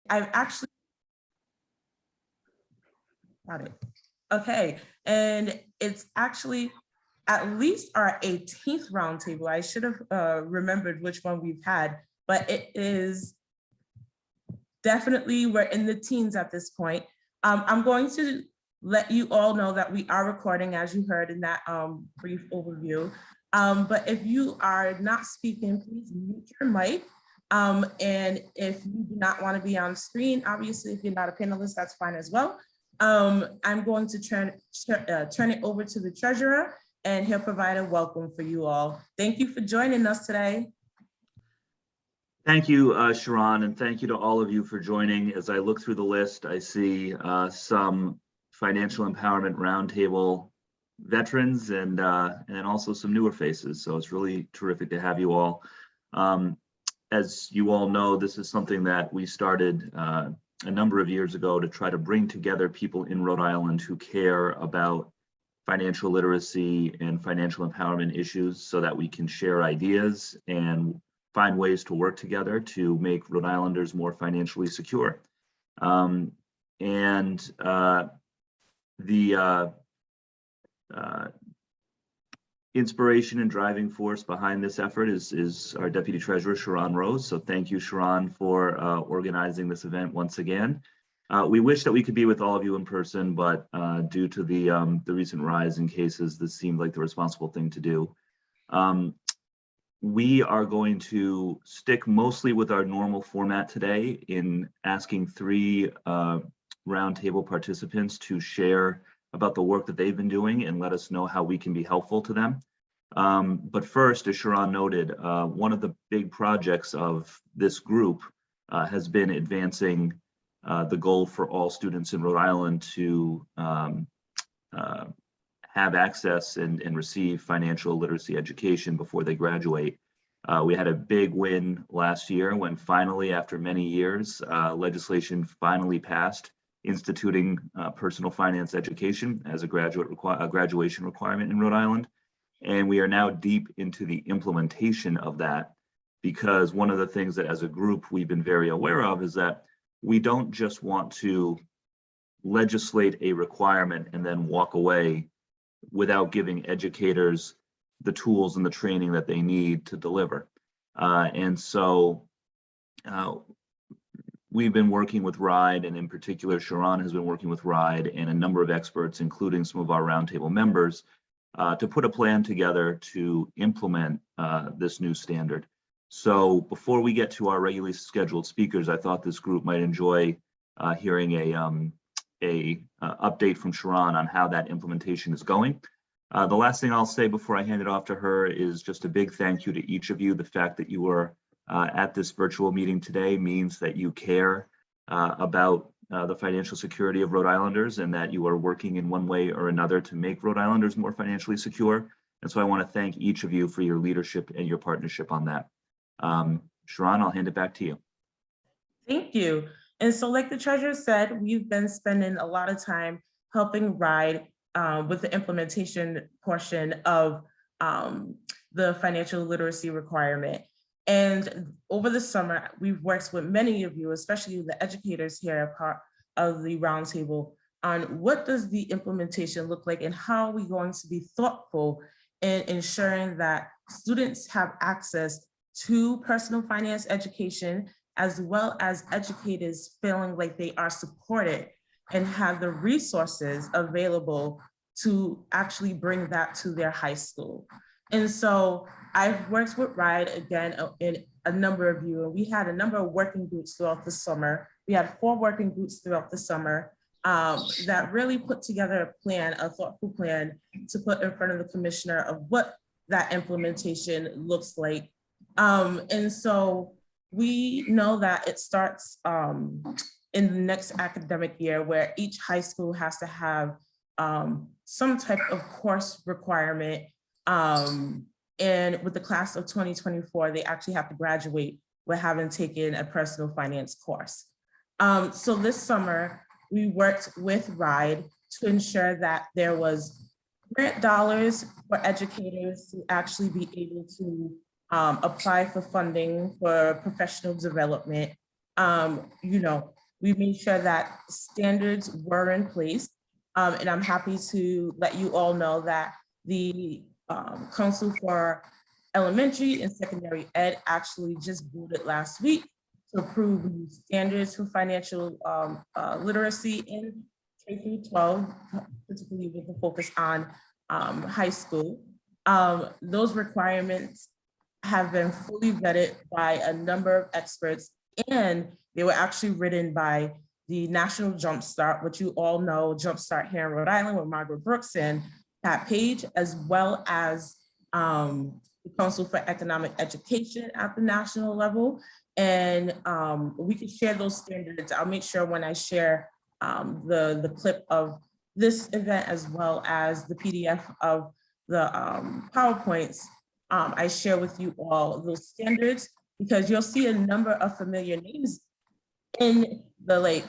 I've actually got it. Okay, and it's actually at least our 18th roundtable. I should have remembered which one we've had, but it is definitely, we're in the teens at this point. I'm going to let you all know that we are recording, as you heard in that brief overview. But if you are not speaking, please mute your mic. And if you do not want to be on screen, obviously, if you're not a panelist, that's fine as well. I'm going to turn it over to the treasurer, and he'll provide a welcome for you all. Thank you for joining us today. Thank you, Sharon, and thank you to all of you for joining. As I look through the list, I see some Financial Empowerment Roundtable veterans and also some newer faces. So it's really terrific to have you all. As you all know, this is something that we started a number of years ago to try to bring together people in Rhode Island who care about financial literacy and financial empowerment issues so that we can share ideas and find ways to work together to make Rhode Islanders more financially secure. The inspiration and driving force behind this effort is our Deputy Treasurer, Sharon Rose. So thank you, Sharon, for organizing this event once again. We wish that we could be with all of you in person, but due to the recent rise in cases, this seemed like the responsible thing to do. We are going to stick mostly with our normal format today in asking three roundtable participants to share about the work that they've been doing and let us know how we can be helpful to them. But first, as Sharon noted, one of the big projects of this group has been advancing the goal for all students in Rhode Island to have access and receive financial literacy education before they graduate. We had a big win last year when finally, after many years, legislation finally passed instituting personal finance education as a graduation requirement in Rhode Island. And we are now deep into the implementation of that, because one of the things that as a group we've been very aware of is that we don't just want to legislate a requirement and then walk away without giving educators the tools and the training that they need to deliver. And so we've been working with RIDE, and in particular, Sharon has been working with RIDE and a number of experts, including some of our roundtable members, to put a plan together to implement this new standard. So before we get to our regularly scheduled speakers, I thought this group might enjoy hearing a update from Sharon on how that implementation is going. The last thing I'll say before I hand it off to her is just a big thank you to each of you. The fact that you are at this virtual meeting today means that you care about the financial security of Rhode Islanders and that you are working in one way or another to make Rhode Islanders more financially secure. And so I want to thank each of you for your leadership and your partnership on that. Sharon, I'll hand it back to you. Thank you. And so like the treasurer said, we've been spending a lot of time helping RIDE with the implementation portion of the financial literacy requirement. And over the summer, we've worked with many of you, especially the educators here, part of the roundtable, on what does the implementation look like and how are we going to be thoughtful in ensuring that students have access to personal finance education, as well as educators feeling like they are supported and have the resources available to actually bring that to their high school. And so I've worked with RIDE again in a number of you, and we had a number of working groups throughout the summer. We had 4 working groups throughout the summer that really put together a plan, a thoughtful plan to put in front of the commissioner of what that implementation looks like. And so we know that it starts in the next academic year, where each high school has to have some type of course requirement. And with the class of 2024, they actually have to graduate with having taken a personal finance course. So this summer, we worked with RIDE to ensure that there was grant dollars for educators to actually be able to apply for funding for professional development. you know, we made sure that standards were in place. And I'm happy to let you all know that the Council for Elementary and Secondary Ed actually just voted last week to approve new standards for financial literacy in K through 12, particularly with the focus on high school. Those requirements have been fully vetted by a number of experts, and they were actually written by the National Jumpstart, which you all know, Jumpstart here in Rhode Island with Margaret Brooks and Pat Page, as well as the Council for Economic Education at the national level. And we can share those standards. I'll make sure when I share the clip of this event, as well as the PDF of the PowerPoints, I share with you all those standards, because you'll see a number of familiar names in the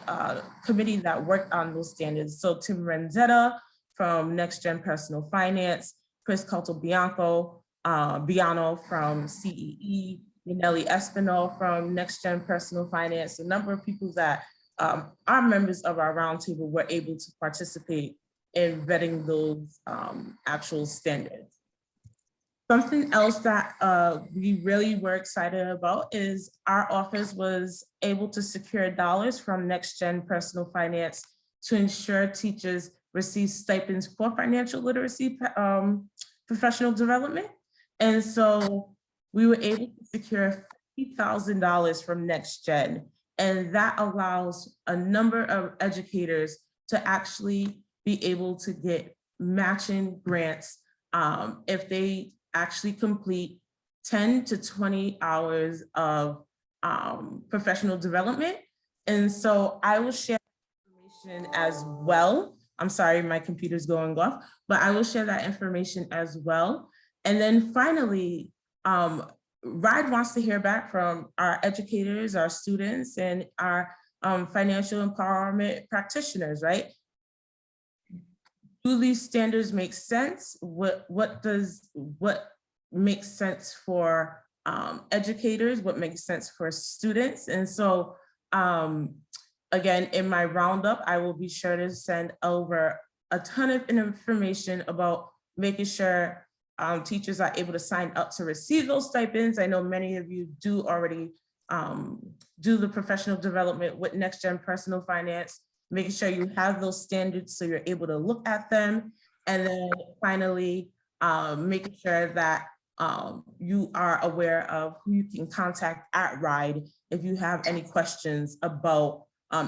committee that worked on those standards. So Tim Renzetta from Next Gen Personal Finance, Chris Caltobianco, Biano from CEE, Yaneli Espinal from Next Gen Personal Finance, a number of people that are members of our roundtable were able to participate in vetting those actual standards. Something else that we really were excited about is our office was able to secure dollars from Next Gen Personal Finance to ensure teachers receive stipends for financial literacy professional development. And so we were able to secure $50,000 from Next Gen. And that allows a number of educators to actually be able to get matching grants if they actually complete 10 to 20 hours of professional development. And so I will share information as well. I'm sorry, my computer's going off, but I will share that information as well. And then finally, RIDE wants to hear back from our educators, our students, and our financial empowerment practitioners, right? Do these standards make sense? What makes sense for educators? What makes sense for students? And so, again, in my roundup, I will be sure to send over a ton of information about making sure teachers are able to sign up to receive those stipends. I know many of you do already do the professional development with Next Gen Personal Finance, making sure you have those standards so you're able to look at them. And then finally, making sure that you are aware of who you can contact at RIDE if you have any questions about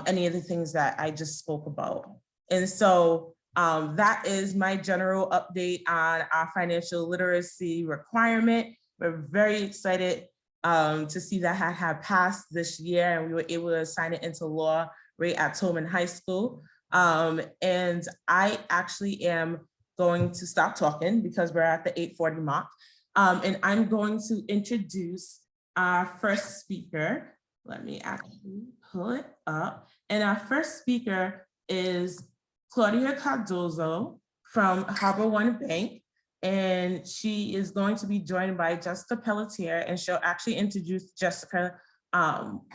any of the things that I just spoke about. And so that is my general update on our financial literacy requirement. We're very excited to see that had passed this year, and we were able to sign it into law right at Tolman High School. And I actually am going to stop talking because we're at the 8:40 mark. And I'm going to introduce our first speaker. Let me actually pull it up. And our first speaker is Claudia Cardozo from Harbor One Bank. And she is going to be joined by Jessica Pelletier, and she'll actually introduce Jessica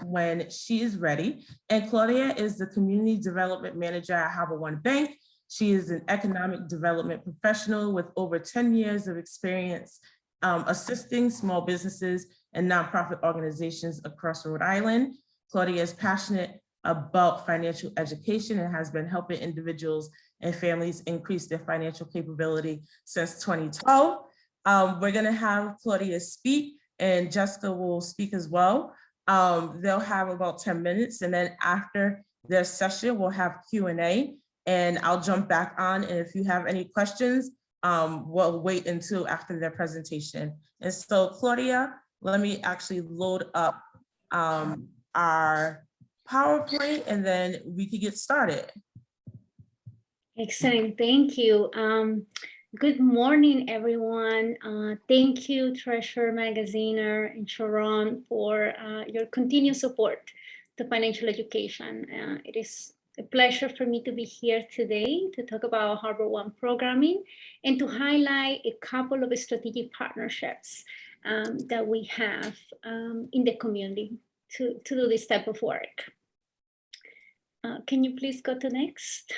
when she is ready. And Claudia is the Community Development Manager at Harbor One Bank. She is an economic development professional with over 10 years of experience assisting small businesses and nonprofit organizations across Rhode Island. Claudia is passionate about financial education and has been helping individuals and families increase their financial capability since 2012. We're gonna have Claudia speak, and Jessica will speak as well. They'll have about 10 minutes, and then after their session, we'll have Q&A, and I'll jump back on, and if you have any questions, we'll wait until after their presentation. And so Claudia, let me actually load up our PowerPoint, and then we can get started. Excellent, thank you. Good morning, everyone. Thank you, Treasure Magaziner and Sharon, for your continued support to financial education. It is a pleasure for me to be here today to talk about Harbor One programming and to highlight a couple of strategic partnerships that we have in the community. do this type of work. Can you please go to next?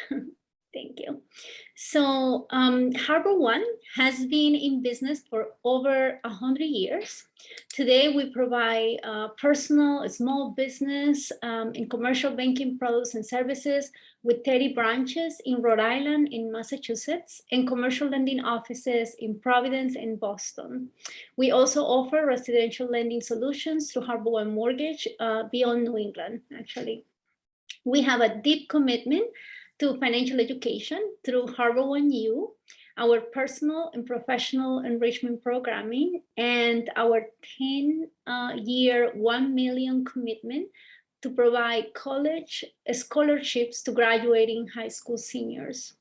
Thank you. So Harbor One has been in business for over 100 years. Today, we provide personal, small business, and commercial banking products and services with 30 branches in Rhode Island, in Massachusetts, and commercial lending offices in Providence and Boston. We also offer residential lending solutions through Harbor One Mortgage beyond New England, actually. We have a deep commitment to financial education through Harbor One U, our personal and professional enrichment programming, and our 10-year, $1 million commitment to provide college scholarships to graduating high school seniors.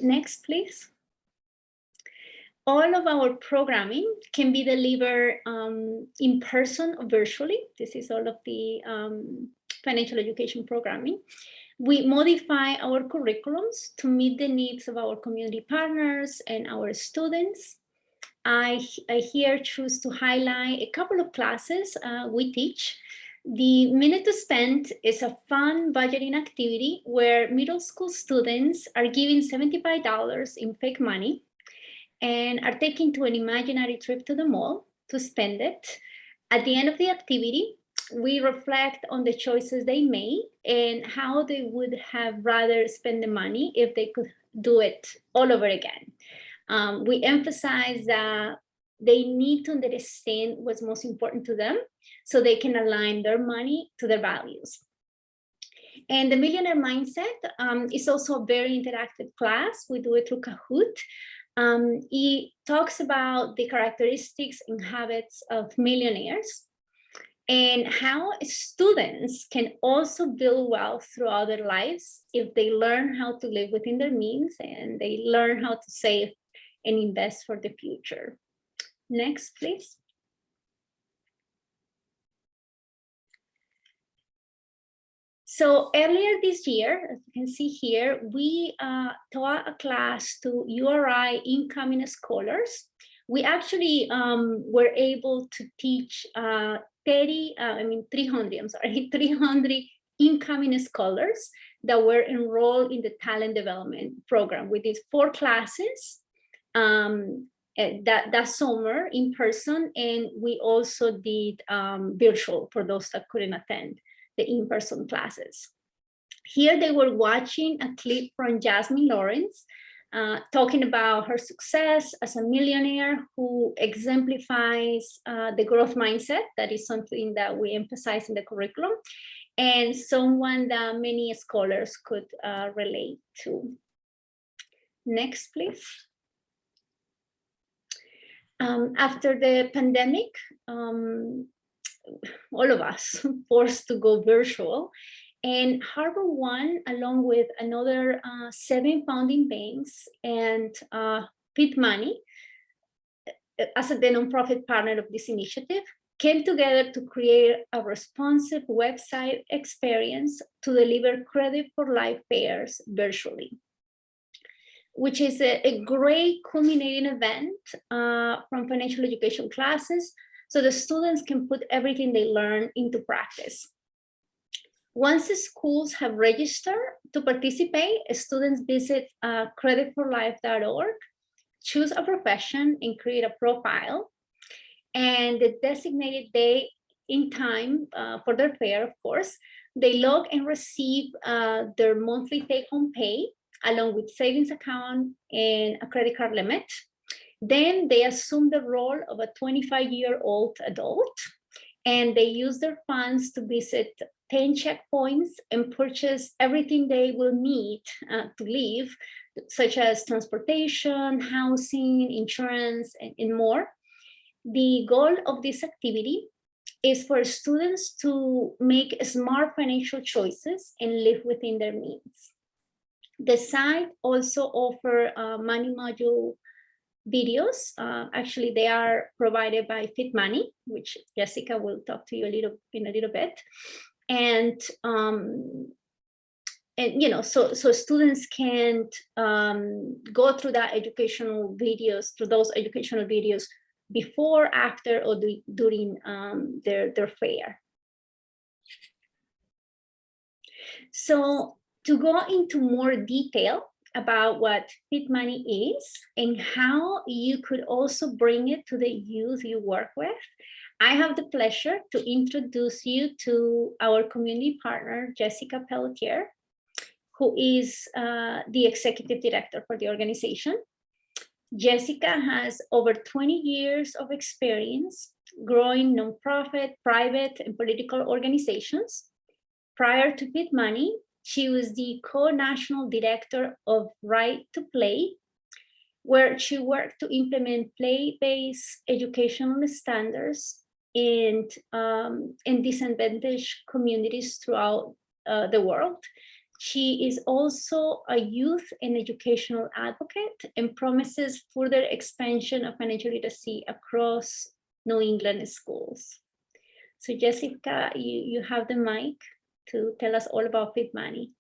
Next, please. All of our programming can be delivered in person or virtually. This is all of the financial education programming. We modify our curriculums to meet the needs of our community partners and our students. I here choose to highlight a couple of classes we teach. The Minute to Spend is a fun budgeting activity where middle school students are given $75 in fake money and are taken to an imaginary trip to the mall to spend it. At the end of the activity, we reflect on the choices they made and how they would have rather spend the money if they could do it all over again. We emphasize that they need to understand what's most important to them so they can align their money to their values. And the Millionaire Mindset is also a very interactive class. We do it through Kahoot. It talks about the characteristics and habits of millionaires and how students can also build wealth throughout their lives if they learn how to live within their means and they learn how to save and invest for the future. Next, please. So earlier this year, as you can see here, we taught a class to URI incoming scholars. We actually were able to teach 300 incoming scholars that were enrolled in the talent development program. We did 4 classes that summer in person, and we also did virtual for those that couldn't attend the in-person classes. Here they were watching a clip from Jasmine Lawrence talking about her success as a millionaire who exemplifies the growth mindset. That is something that we emphasize in the curriculum, and someone that many scholars could relate to. Next, please. After the pandemic, all of us forced to go virtual, and Harbor One, along with another 7 founding banks and Fit Money, as the nonprofit partner of this initiative, came together to create a responsive website experience to deliver credit for life fairs virtually, which is a great culminating event from financial education classes, so the students can put everything they learn into practice. Once the schools have registered to participate, students visit creditforlife.org, choose a profession and create a profile, and the designated day in time for their fair, of course, they log and receive their monthly take-home pay along with savings account and a credit card limit. Then they assume the role of a 25-year-old adult, and they use their funds to visit 10 checkpoints and purchase everything they will need to live, such as transportation, housing, insurance, and more. The goal of this activity is for students to make smart financial choices and live within their means. The site also offers money module videos. Actually, they are provided by Fit Money, which Jessica will talk to you in a little bit. And you know, so students can go through those educational videos before, after, or during their fair. So to go into more detail about what Fit Money is and how you could also bring it to the youth you work with, I have the pleasure to introduce you to our community partner, Jessica Pelletier, who is the executive director for the organization. Jessica has over 20 years of experience growing nonprofit, private, and political organizations. Prior to Fit Money, she was the co-national director of Right to Play, where she worked to implement play-based educational standards in disadvantaged communities throughout the world. She is also a youth and educational advocate and promises further expansion of financial literacy across New England schools. So Jessica, you have the mic to tell us all about Fit Money.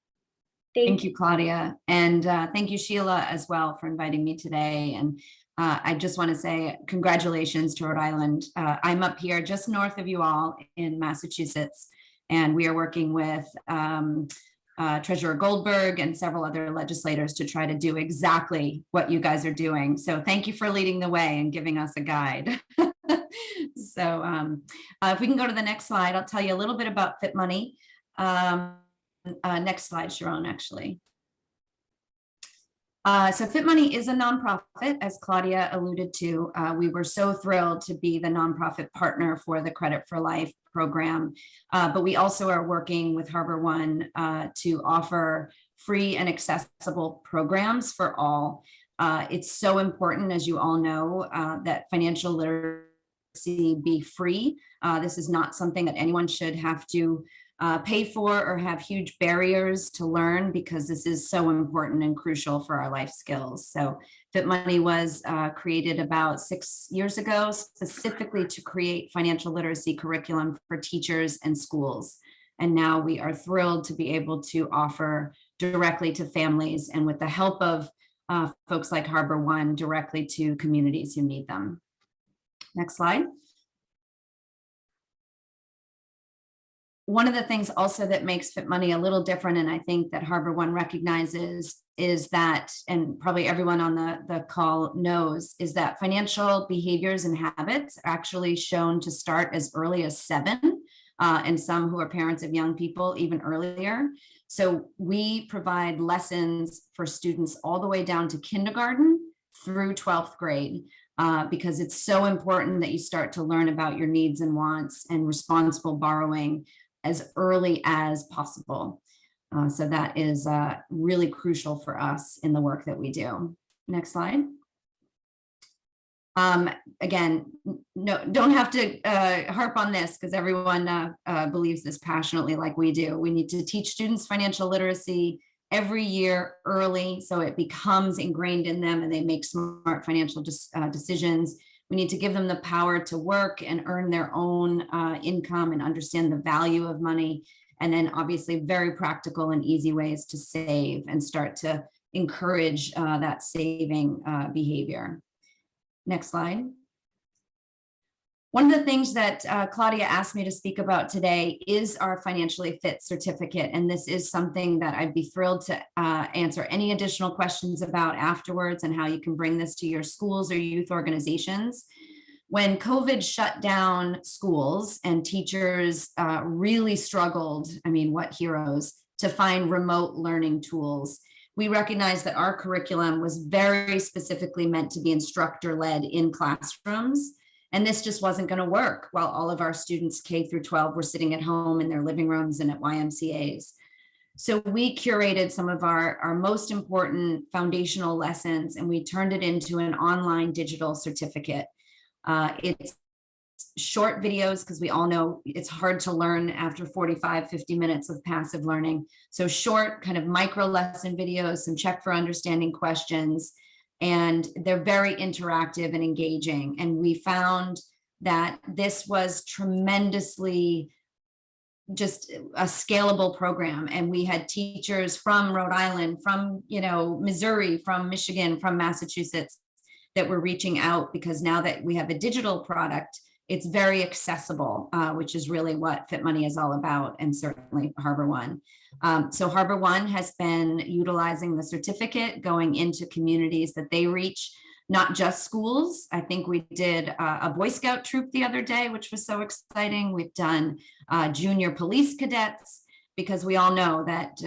Thank you, Claudia. And thank you, Sheila, as well, for inviting me today. And I just want to say congratulations to Rhode Island. I'm up here just north of you all in Massachusetts, and we are working with Treasurer Goldberg and several other legislators to try to do exactly what you guys are doing. So thank you for leading the way and giving us a guide. So if we can go to the next slide, I'll tell you a little bit about Fit Money. Next slide, Sharon, actually. So Fit Money is a nonprofit, as Claudia alluded to. We were so thrilled to be the nonprofit partner for the Credit for Life program, but we also are working with Harbor One to offer free and accessible programs for all. It's so important, as you all know, that financial literacy be free. This is not something that anyone should have to pay for or have huge barriers to learn, because this is so important and crucial for our life skills. So Fit Money was created about 6 years ago, specifically to create financial literacy curriculum for teachers and schools. And now we are thrilled to be able to offer directly to families, and with the help of folks like Harbor One, directly to communities who need them. Next slide. One of the things also that makes Fit Money a little different, and I think that Harbor One recognizes, is that, and probably everyone on the call knows, is that financial behaviors and habits are actually shown to start as early as 7, and some who are parents of young people even earlier. So we provide lessons for students all the way down to kindergarten through 12th grade. Because it's so important that you start to learn about your needs and wants and responsible borrowing as early as possible. So that is really crucial for us in the work that we do. Next slide. Again, no, don't have to harp on this, because everyone believes this passionately like we do. We need to teach students financial literacy every year early, so it becomes ingrained in them and they make smart financial decisions. We need to give them the power to work and earn their own income and understand the value of money. And then obviously very practical and easy ways to save and start to encourage that saving behavior. Next slide. One of the things that Claudia asked me to speak about today is our Financially Fit certificate. And this is something that I'd be thrilled to answer any additional questions about afterwards, and how you can bring this to your schools or youth organizations. When COVID shut down schools and teachers really struggled, I mean, what heroes, to find remote learning tools, we recognized that our curriculum was very specifically meant to be instructor-led in classrooms. And this just wasn't going to work while all of our students K through 12 were sitting at home in their living rooms and at YMCAs. So we curated some of our most important foundational lessons, and we turned it into an online digital certificate. It's short videos, because we all know it's hard to learn after 45, 50 minutes of passive learning. So short kind of micro lesson videos, some check for understanding questions, and they're very interactive and engaging. And we found that this was tremendously just a scalable program. And we had teachers from Rhode Island, from, Missouri, from Michigan, from Massachusetts, that were reaching out, because now that we have a digital product, it's very accessible, which is really what Fit Money is all about, and certainly Harbor One. So Harbor One has been utilizing the certificate going into communities that they reach, not just schools. I think we did a Boy Scout troop the other day, which was so exciting. We've done junior police cadets, because we all know that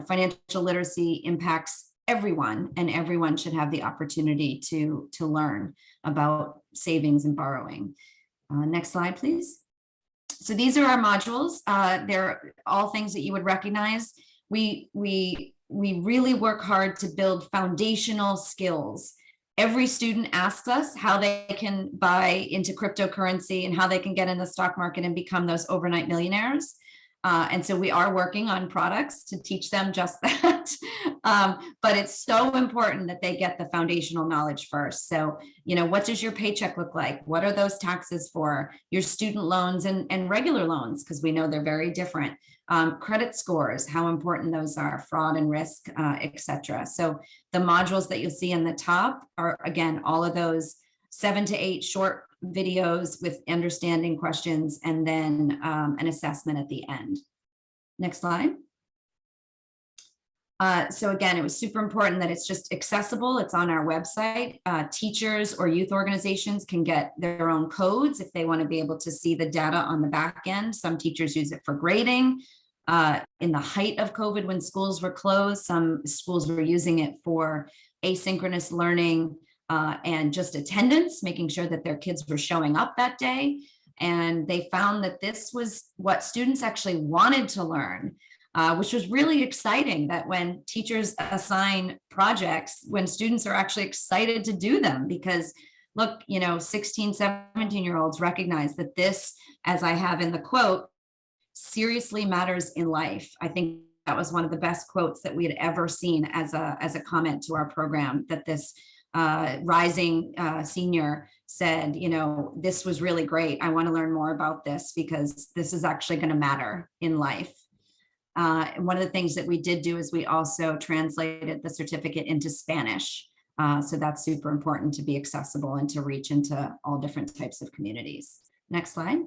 financial literacy impacts everyone, and everyone should have the opportunity to learn about savings and borrowing. Next slide, please. So these are our modules. They're all things that you would recognize. We really work hard to build foundational skills. Every student asks us how they can buy into cryptocurrency and how they can get in the stock market and become those overnight millionaires. And so we are working on products to teach them just that. But it's so important that they get the foundational knowledge first. So, what does your paycheck look like? What are those taxes for? Your student loans and regular loans, because we know they're very different. Credit scores, how important those are, fraud and risk, etc. So the modules that you'll see in the top are, again, all of those 7 to 8 short videos with understanding questions, and then an assessment at the end. Next slide. So again, it was super important that it's just accessible. It's on our website. Teachers or youth organizations can get their own codes if they want to be able to see the data on the back end. Some teachers use it for grading. In the height of COVID, when schools were closed, some schools were using it for asynchronous learning and just attendance, making sure that their kids were showing up that day. And they found that this was what students actually wanted to learn, which was really exciting, that when teachers assign projects, when students are actually excited to do them, because look, 16, 17-year-olds recognize that this, as I have in the quote, seriously matters in life. I think that was one of the best quotes that we had ever seen as a comment to our program, that this rising senior said, this was really great. I want to learn more about this because this is actually going to matter in life. And one of the things that we did do is we also translated the certificate into Spanish. So that's super important to be accessible and to reach into all different types of communities. Next slide.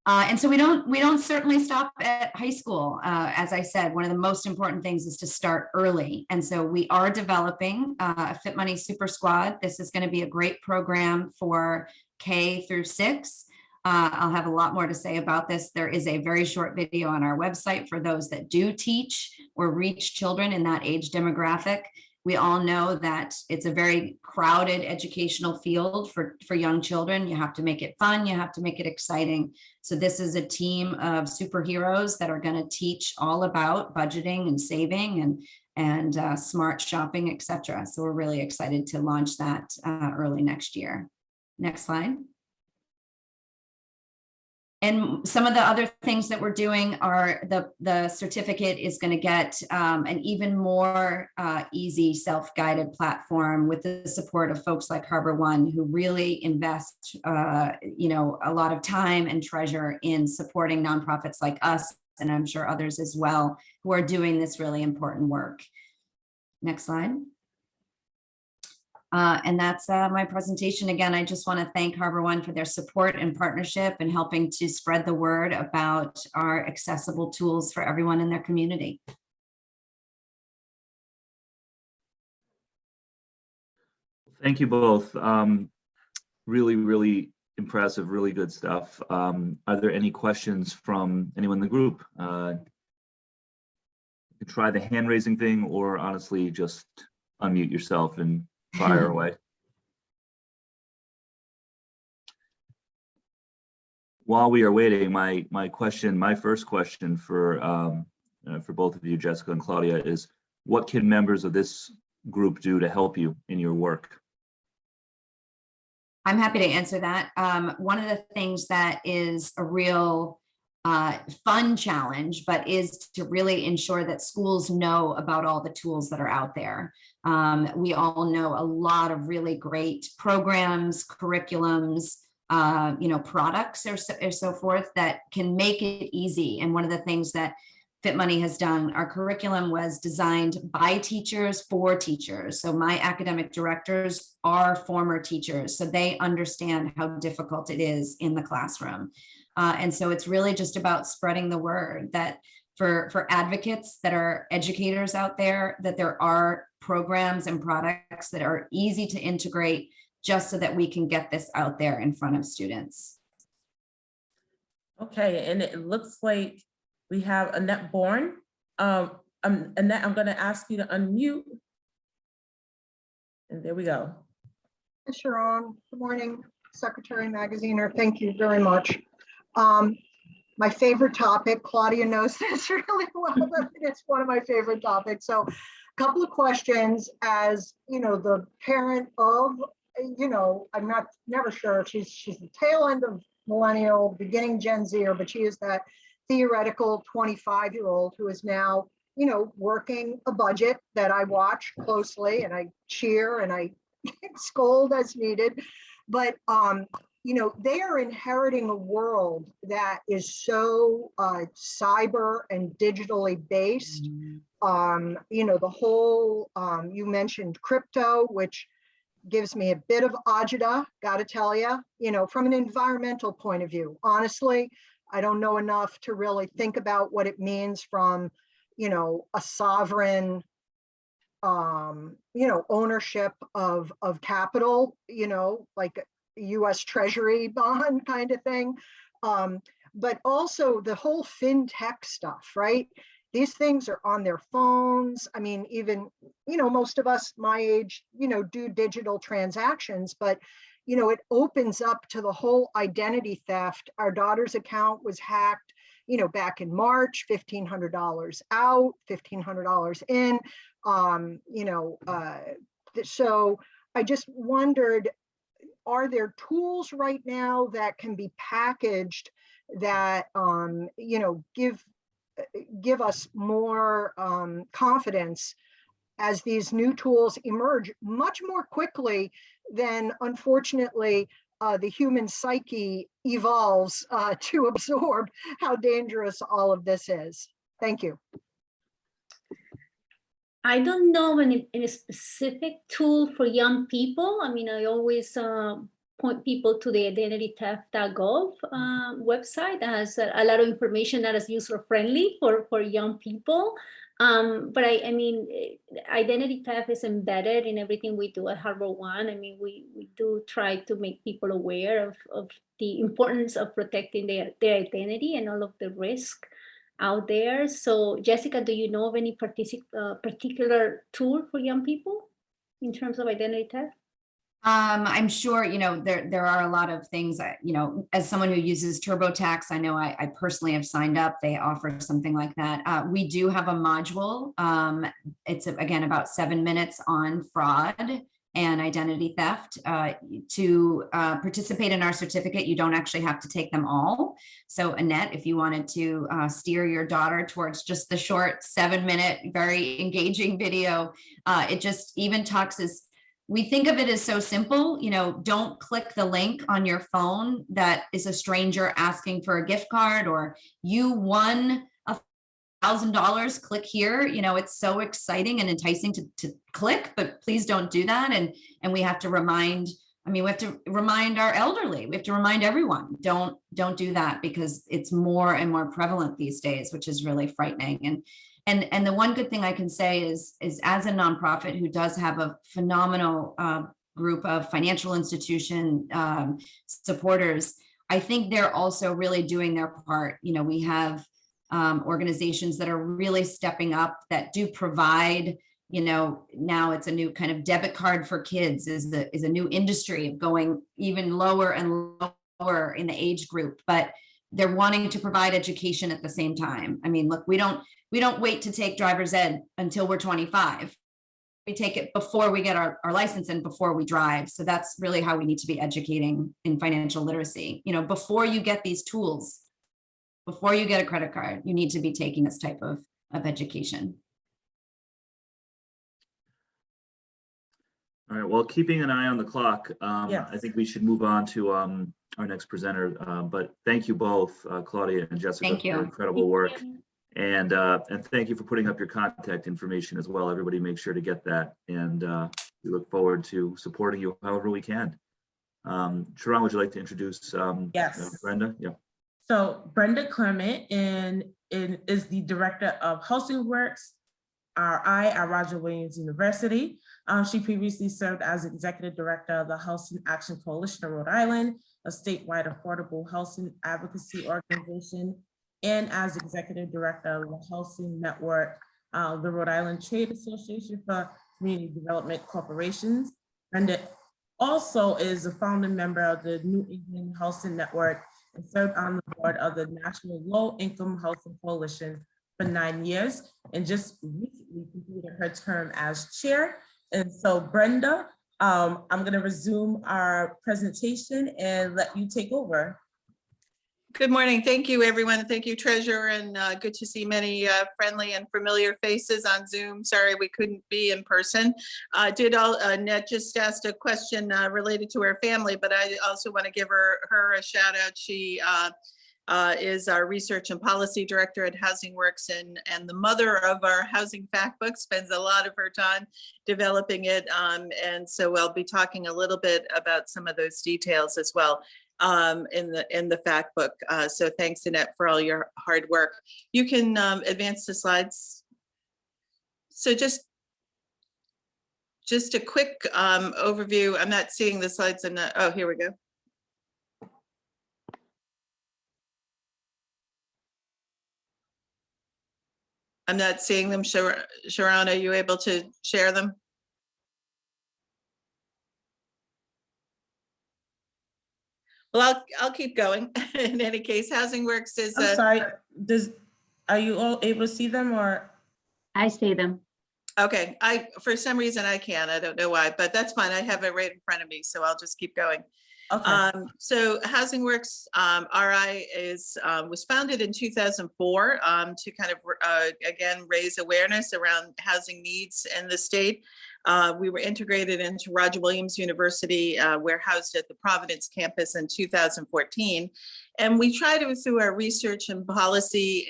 And so we don't certainly stop at high school. As I said, one of the most important things is to start early. And so we are developing a Fit Money Super Squad. This is going to be a great program for K through 6. I'll have a lot more to say about this. There is a very short video on our website for those that do teach or reach children in that age demographic. We all know that it's a very crowded educational field for young children. You have to make it fun. You have to make it exciting. So this is a team of superheroes that are going to teach all about budgeting and saving and smart shopping, etc. So we're really excited to launch that early next year. Next slide. And some of the other things that we're doing are the certificate is going to get an even more easy self-guided platform with the support of folks like Harbor One, who really invest a lot of time and treasure in supporting nonprofits like us, and I'm sure others as well, who are doing this really important work. Next slide. And that's my presentation. Again, I just want to thank Harbor One for their support and partnership and helping to spread the word about our accessible tools for everyone in their community. Thank you both. Really, really impressive, really good stuff. Are there any questions from anyone in the group? You can try the hand raising thing, or honestly, just unmute yourself and fire away. While we are waiting, my first question for both of you, Jessica and Claudia, is what can members of this group do to help you in your work? I'm happy to answer that. One of the things that is a real fun challenge, but is to really ensure that schools know about all the tools that are out there. We all know a lot of really great programs, curriculums, products or so forth that can make it easy. And one of the things that Fit Money has done. Our curriculum was designed by teachers for teachers. So my academic directors are former teachers, so they understand how difficult it is in the classroom. And so it's really just about spreading the word that for advocates that are educators out there, that there are programs and products that are easy to integrate just so that we can get this out there in front of students. Okay, and it looks like we have Annette Bourne. Annette, I'm going to ask you to unmute. And there we go. Hi, Sharon. Good morning, Secretary Magaziner. Thank you very much. My favorite topic, Claudia knows this really well, but it's one of my favorite topics. So a couple of questions as, the parent of, I'm never sure if she's the tail end of millennial, beginning Gen Zer, but she is that theoretical 25-year-old who is now, working a budget that I watch closely and I cheer and I scold as needed. But, they are inheriting a world that is so cyber and digitally based. The whole, you mentioned crypto, which gives me a bit of agita, gotta tell you, from an environmental point of view. Honestly, I don't know enough to really think about what it means from, a sovereign, ownership of capital, like US Treasury bond kind of thing. But also the whole fintech stuff, right? These things are on their phones. I mean, even, most of us my age, do digital transactions, but, it opens up to the whole identity theft. Our daughter's account was hacked, back in March, $1,500 out, $1,500 in, so I just wondered, are there tools right now that can be packaged that, give us more confidence as these new tools emerge much more quickly than, unfortunately, the human psyche evolves to absorb how dangerous all of this is? Thank you. I don't know any specific tool for young people. I mean, I always point people to the identitytheft.gov website that has a lot of information that is user-friendly for young people. But I mean, identity theft is embedded in everything we do at Harbor One. I mean, we do try to make people aware of the importance of protecting their identity and all of the risk out there. So Jessica, do you know of any particular tool for young people in terms of identity theft? I'm sure, there are a lot of things that, as someone who uses TurboTax, I know I personally have signed up. They offer something like that. We do have a module. It's again about 7 minutes on fraud and identity theft. To participate in our certificate, you don't actually have to take them all. So Annette, if you wanted to steer your daughter towards just the short 7-minute, very engaging video, it just even talks as, we think of it as so simple, don't click the link on your phone that is a stranger asking for a gift card, or you won $1,000, click here. It's so exciting and enticing to click, but please don't do that. And we have to remind, we have to remind our elderly, we have to remind everyone, don't do that, because it's more and more prevalent these days, which is really frightening. And the one good thing I can say is as a nonprofit who does have a phenomenal group of financial institution supporters, I think they're also really doing their part. We have organizations that are really stepping up, that do provide, now it's a new kind of debit card for kids is a new industry going even lower and lower in the age group, but they're wanting to provide education at the same time. I mean, look, we don't wait to take driver's ed until we're 25. We take it before we get our license and before we drive. So that's really how we need to be educating in financial literacy. Before you get these tools, before you get a credit card, you need to be taking this type of education. All right, well, keeping an eye on the clock, Yes. I think we should move on to our next presenter. But thank you both, Claudia and Jessica, Thank you. for your incredible work. And thank you for putting up your contact information as well. Everybody make sure to get that. And we look forward to supporting you however we can. Sharon, would you like to introduce Yes. Brenda? Yeah. So Brenda Clement is the Director of Housing Works, RI at Roger Williams University. She previously served as Executive Director of the Housing Action Coalition of Rhode Island, a statewide affordable housing advocacy organization, and as Executive Director of the Housing Network, the Rhode Island Trade Association for Community Development Corporations. Brenda also is a founding member of the New England Housing Network and served on the board of the National Low Income Housing Coalition for 9 years, and just recently completed her term as chair. And so Brenda, I'm gonna resume our presentation and let you take over. Good morning. Thank you, everyone. Thank you, Treasurer, and good to see many friendly and familiar faces on Zoom. Sorry we couldn't be in person. Annette just asked a question related to her family, but I also want to give her a shout out. She is our Research and Policy Director at Housing Works and the mother of our Housing Fact Book, spends a lot of her time developing it. And so I'll be talking a little bit about some of those details as well in the fact book. So thanks, Annette, for all your hard work. You can advance the slides. So just a quick overview. I'm not seeing the slides. Oh, here we go. I'm not seeing them. Sharon, are you able to share them? Well, I'll keep going. In any case, Housing Works is I'm sorry, are you all able to see them or? I see them. okay. For some reason I can't. I don't know why, but that's fine. I have it right in front of me, so I'll just keep going. Okay. So Housing Works RI was founded in 2004 to kind of again raise awareness around housing needs in the state. We were integrated into Roger Williams University. We're housed at the Providence campus in 2014. And we try to, through our research and policy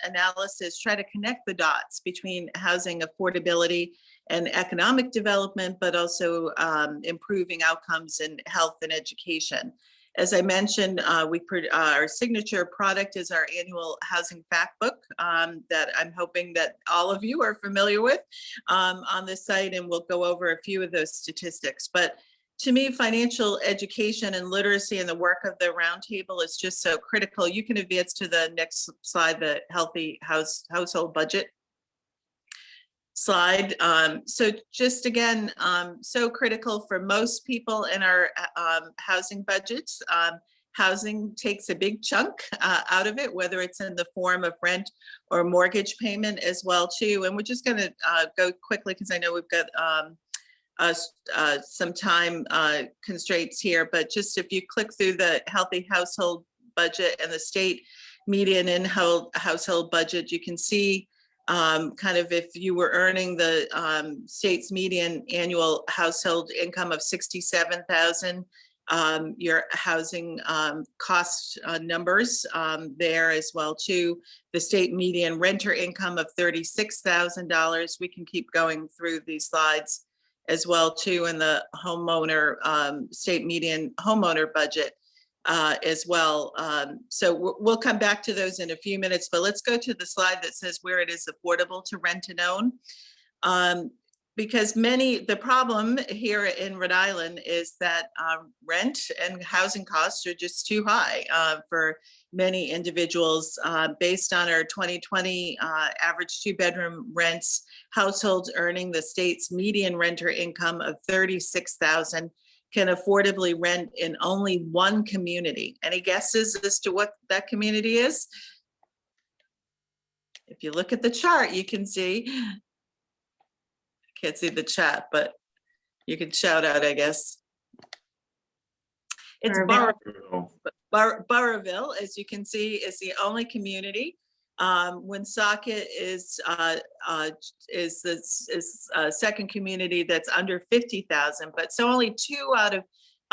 analysis, try to connect the dots between housing affordability and economic development, but also improving outcomes in health and education. As I mentioned, our signature product is our annual Housing Fact Book that I'm hoping that all of you are familiar with on this site, and we'll go over a few of those statistics. But to me, financial education and literacy and the work of the Roundtable is just so critical. You can advance to the next slide, the healthy household budget slide. So just again, so critical for most people in our housing budgets. Housing takes a big chunk out of it, whether it's in the form of rent or mortgage payment as well too. And we're just going to go quickly because I know we've got some time constraints here, but just if you click through the healthy household budget and the state median in household budget, you can see kind of if you were earning the state's median annual household income of $67,000, your housing cost numbers there as well too. The state median renter income of $36,000. We can keep going through these slides as well too, in the homeowner state median homeowner budget as well. So we'll come back to those in a few minutes, but let's go to the slide that says where it is affordable to rent and own. Because the problem here in Rhode Island is that rent and housing costs are just too high for many individuals. Based on our 2020 average 2-bedroom rents, households earning the state's median renter income of $36,000 can affordably rent in only one community. Any guesses as to what that community is? If you look at the chart, you can see, can't see the chat, but you can shout out, I guess. It's Burrillville, as you can see, is the only community. Woonsocket is the second community that's under 50,000, but so only 2 out of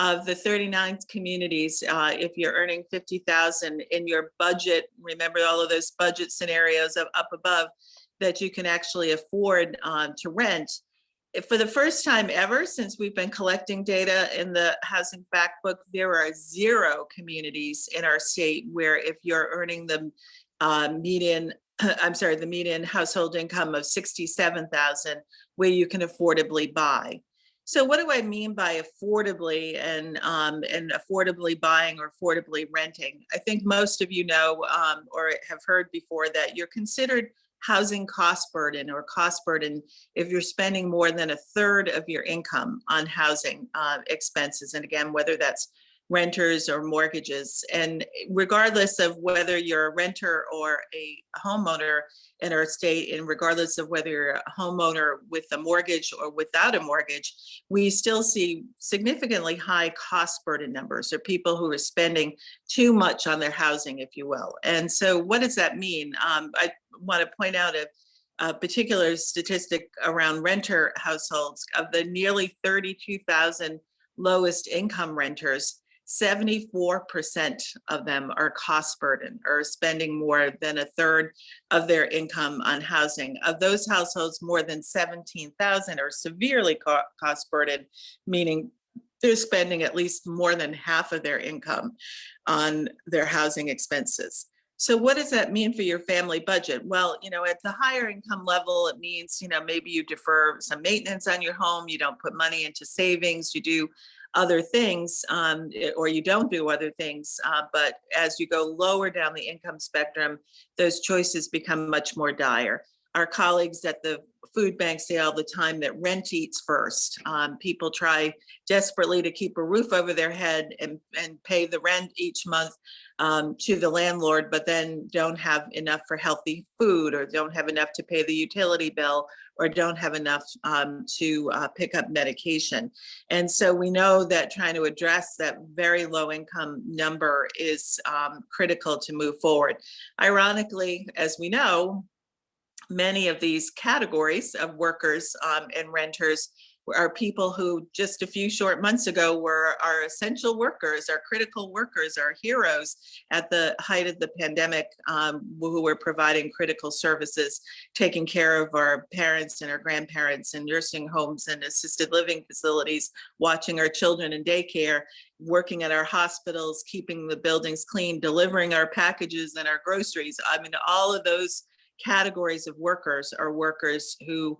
of the 39 communities, if you're earning 50,000 in your budget, remember all of those budget scenarios up above, that you can actually afford to rent. For the first time ever since we've been collecting data in the Housing Fact Book, there are 0 communities in our state where if you're earning the median household income of 67,000, where you can affordably buy. So what do I mean by affordably and affordably buying or affordably renting? I think most of you know or have heard before that you're considered housing cost burden or cost burden if you're spending more than 1/3 of your income on housing expenses. And again, whether that's renters or mortgages. And regardless of whether you're a renter or a homeowner in our state, and regardless of whether you're a homeowner with a mortgage or without a mortgage, we still see significantly high cost burden numbers, or people who are spending too much on their housing, if you will. And so what does that mean? I want to point out a particular statistic around renter households. Of the nearly 32,000 lowest income renters, 74% of them are cost burden, or spending more than 1/3 of their income on housing. Of those households, more than 17,000 are severely cost burden, meaning they're spending at least more than half of their income on their housing expenses. So what does that mean for your family budget? Well, at the higher income level, it means, maybe you defer some maintenance on your home, you don't put money into savings, you do other things, or you don't do other things. But as you go lower down the income spectrum, those choices become much more dire. Our colleagues at the food bank say all the time that rent eats first. People try desperately to keep a roof over their head and pay the rent each month to the landlord, but then don't have enough for healthy food, or don't have enough to pay the utility bill, or don't have enough to pick up medication. And so we know that trying to address that very low income number is critical to move forward. Ironically, as we know, many of these categories of workers and renters are people who just a few short months ago were our essential workers, our critical workers, our heroes at the height of the pandemic, who were providing critical services, taking care of our parents and our grandparents in nursing homes and assisted living facilities, watching our children in daycare, working at our hospitals, keeping the buildings clean, delivering our packages and our groceries. I mean, all of those categories of workers are workers who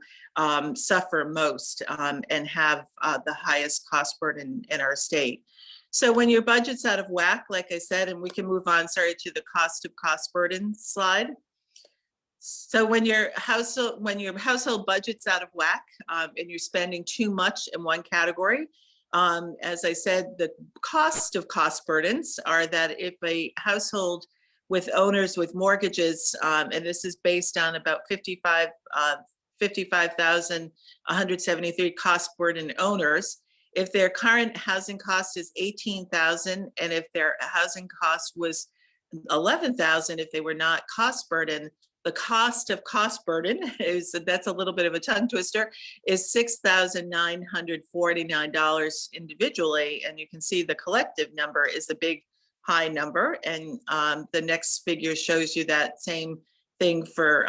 suffer most and have the highest cost burden in our state. So when your budget's out of whack, like I said, and we can move on, sorry, to the cost burden slide. So when your household budget's out of whack and you're spending too much in one category, as I said, the cost burdens are that if a household with owners with mortgages, and this is based on about 55,173 cost burden owners. If their current housing cost is 18,000, and if their housing cost was 11,000, if they were not cost burden, the cost burden that's a little bit of a tongue twister, is $6,949 individually, and you can see the collective number is a big high number, and the next figure shows you that same thing for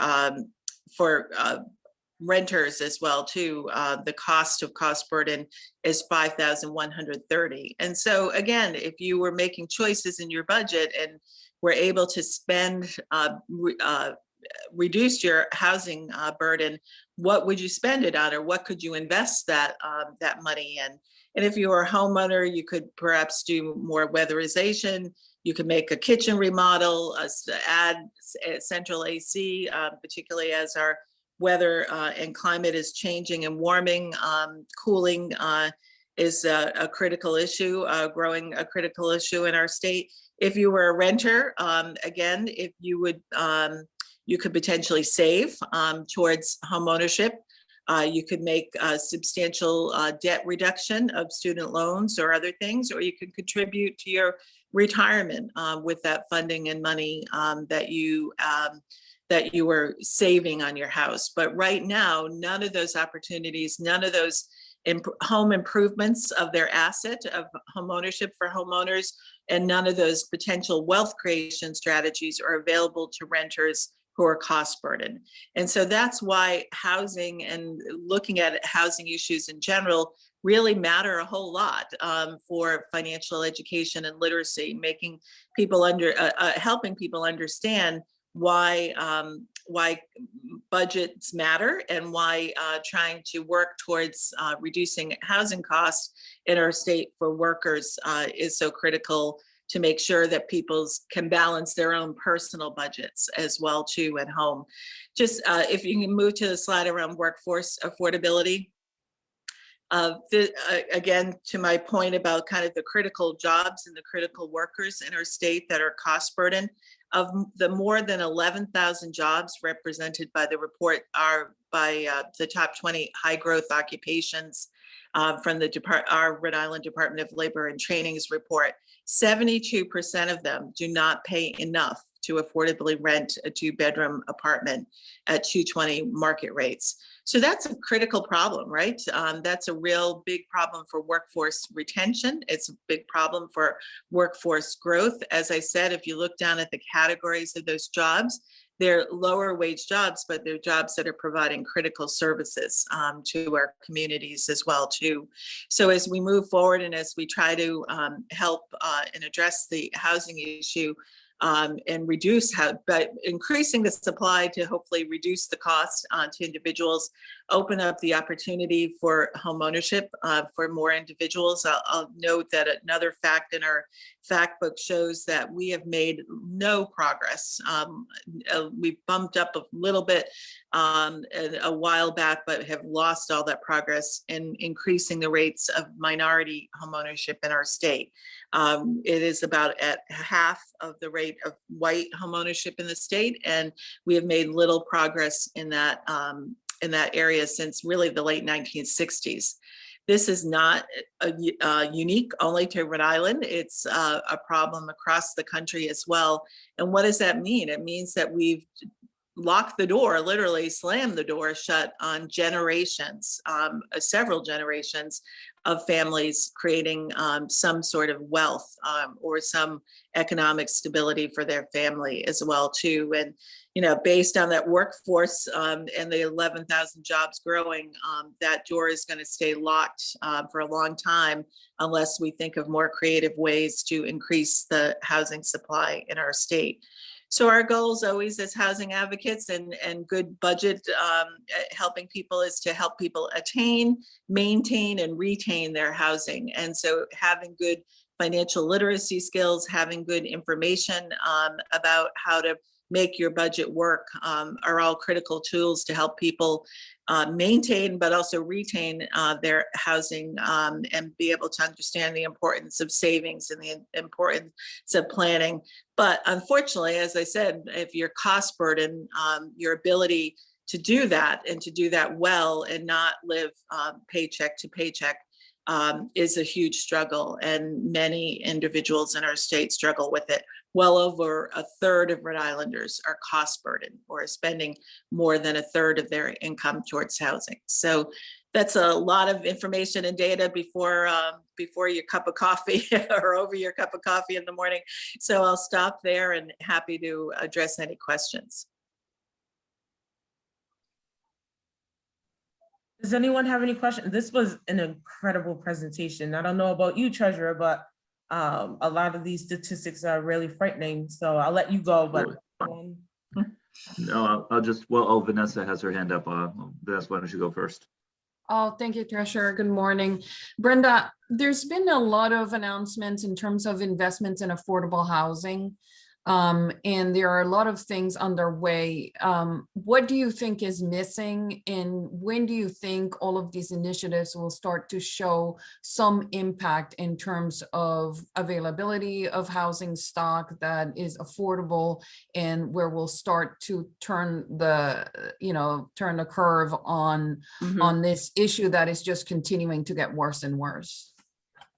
renters as well too. The cost burden is $5,130. And so again, if you were making choices in your budget and were able to spend, reduce your housing burden, what would you spend it on, or what could you invest that money in? And if you were a homeowner, you could perhaps do more weatherization. You could make a kitchen remodel, add central AC, particularly as our weather and climate is changing and warming. Cooling is a critical issue, growing a critical issue in our state. If you were a renter, again, if you would, you could potentially save towards home ownership. You could make a substantial debt reduction of student loans or other things, or you could contribute to your retirement with that funding and money that you were saving on your house. But right now, none of those opportunities, none of those home improvements of their asset of homeownership for homeowners, and none of those potential wealth creation strategies are available to renters who are cost burdened. And so that's why housing and looking at housing issues in general really matter a whole lot for financial education and literacy, making people helping people understand why budgets matter and why trying to work towards reducing housing costs in our state for workers is so critical to make sure that people can balance their own personal budgets as well too at home. Just if you can move to the slide around workforce affordability. Again, to my point about kind of the critical jobs and the critical workers in our state that are cost burden, of the more than 11,000 jobs represented by the report are by the top 20 high growth occupations from the our Rhode Island Department of Labor and Training's report. 72% of them do not pay enough to affordably rent a 2-bedroom apartment at $220 market rates. So that's a critical problem, right? That's a real big problem for workforce retention. It's a big problem for workforce growth. As I said, if you look down at the categories of those jobs, they're lower wage jobs, but they're jobs that are providing critical services to our communities as well too. So as we move forward and as we try to help and address the housing issue, and reduce by increasing the supply to hopefully reduce the cost to individuals, open up the opportunity for home ownership for more individuals. I'll note that another fact in our fact book shows that we have made no progress. We bumped up a little bit a while back, but have lost all that progress in increasing the rates of minority home ownership in our state. It is about at half of the rate of white homeownership in the state, and we have made little progress in that area since really the late 1960s. This is not unique only to Rhode Island. It's a problem across the country as well. And what does that mean? It means that we've locked the door, literally slammed the door shut on generations, several generations of families creating some sort of wealth or some economic stability for their family as well too. And based on that workforce and the 11,000 jobs growing, that door is going to stay locked for a long time unless we think of more creative ways to increase the housing supply in our state. So our goals always as housing advocates and good budget helping people is to help people attain, maintain, and retain their housing. And so having good financial literacy skills, having good information about how to make your budget work are all critical tools to help people maintain, but also retain their housing and be able to understand the importance of savings and the importance of planning. But unfortunately, as I said, if you're cost burdened, your ability to do that and to do that well and not live paycheck to paycheck is a huge struggle. And many individuals in our state struggle with it. Well over a third of Rhode Islanders are cost burdened or are spending more than a third of their income towards housing. So that's a lot of information and data before your cup of coffee or over your cup of coffee in the morning. So I'll stop there and happy to address any questions. Does anyone have any questions? This was an incredible presentation. I don't know about you, Treasurer, but a lot of these statistics are really frightening. So I'll let you go. But no, Vanessa has her hand up. Vanessa, why don't you go first? Oh, thank you, Treasurer. Good morning. Brenda, there's been a lot of announcements in terms of investments in affordable housing. And there are a lot of things underway. What do you think is missing, and when do you think all of these initiatives will start to show some impact in terms of availability of housing stock that is affordable, and where we'll start to turn the curve on this issue that is just continuing to get worse and worse?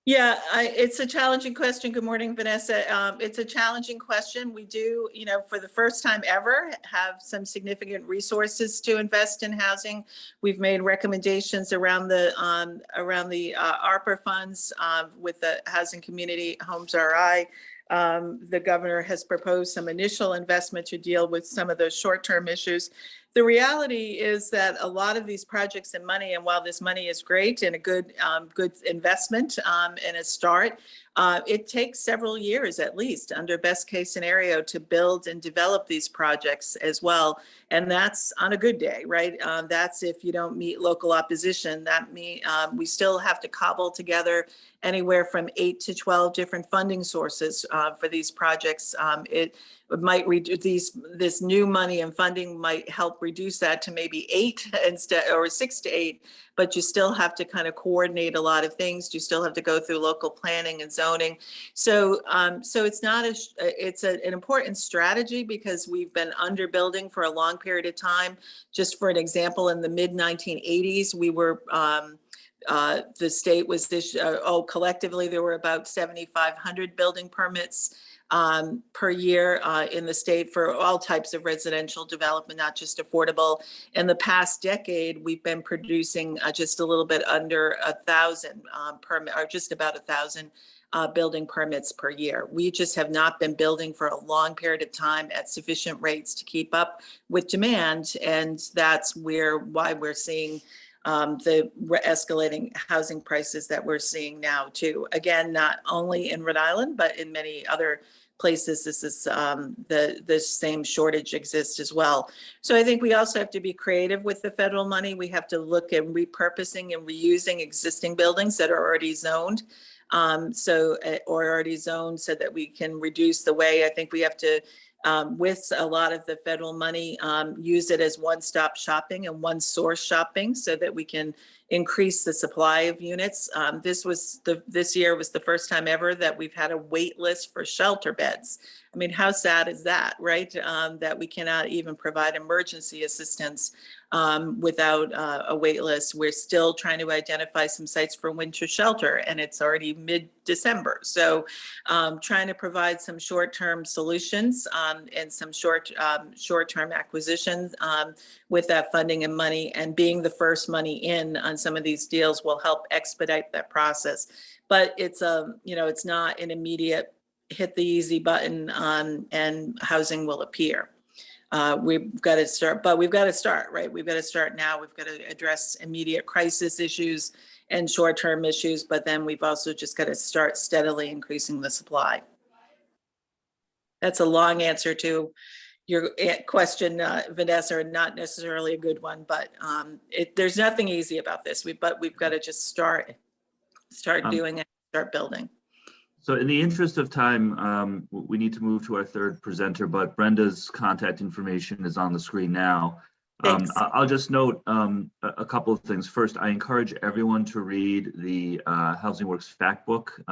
Yeah, it's a challenging question. Good morning, Vanessa. It's a challenging question. We do, for the first time ever, have some significant resources to invest in housing. We've made recommendations around the ARPA funds with the Housing Community Homes RI. The governor has proposed some initial investment to deal with some of those short-term issues. The reality is that a lot of these projects and money, and while this money is great and a good investment and a start, it takes several years at least under best case scenario to build and develop these projects as well. And that's on a good day, right? That's if you don't meet local opposition. That means we still have to cobble together anywhere from 8 to 12 different funding sources for these projects. It might reduce this new money and funding might help reduce that to maybe 8 instead, or 6 to 8, but you still have to kind of coordinate a lot of things. You still have to go through local planning and zoning. So it's not it's an important strategy because we've been underbuilding for a long period of time. Just for an example, in the mid 1980s, we were the state was collectively there were about 7,500 building permits per year in the state for all types of residential development, not just affordable. In the past decade, we've been producing just a little bit under 1,000 permit, or just about 1,000 building permits per year. We just have not been building for a long period of time at sufficient rates to keep up with demand, and that's why we're seeing the escalating housing prices that we're seeing now too. Again, not only in Rhode Island, but in many other places, this is the same shortage exists as well. So I think we also have to be creative with the federal money. We have to look at repurposing and reusing existing buildings that are already zoned. Or already zoned so that we can reduce the way. I think we have to, with a lot of the federal money, use it as one-stop shopping and one-source shopping so that we can increase the supply of units. This year was the first time ever that we've had a wait list for shelter beds. I mean, how sad is that, right? That we cannot even provide emergency assistance without a wait list. We're still trying to identify some sites for winter shelter, and it's already mid-December. So trying to provide some short-term solutions and some short-term acquisitions with that funding and money, and being the first money in on some of these deals will help expedite that process. But it's it's not an immediate hit the easy button and housing will appear. We've got to start, but we've got to start, right? We've got to start now. We've got to address immediate crisis issues and short-term issues, but then we've also just got to start steadily increasing the supply. That's a long answer to your question, Vanessa, or not necessarily a good one, but there's nothing easy about this. But we've got to just start doing it, start building. So in the interest of time, we need to move to our third presenter, but Brenda's contact information is on the screen now. I'll just note a couple of things. First, I encourage everyone to read the Housing Works Fact Book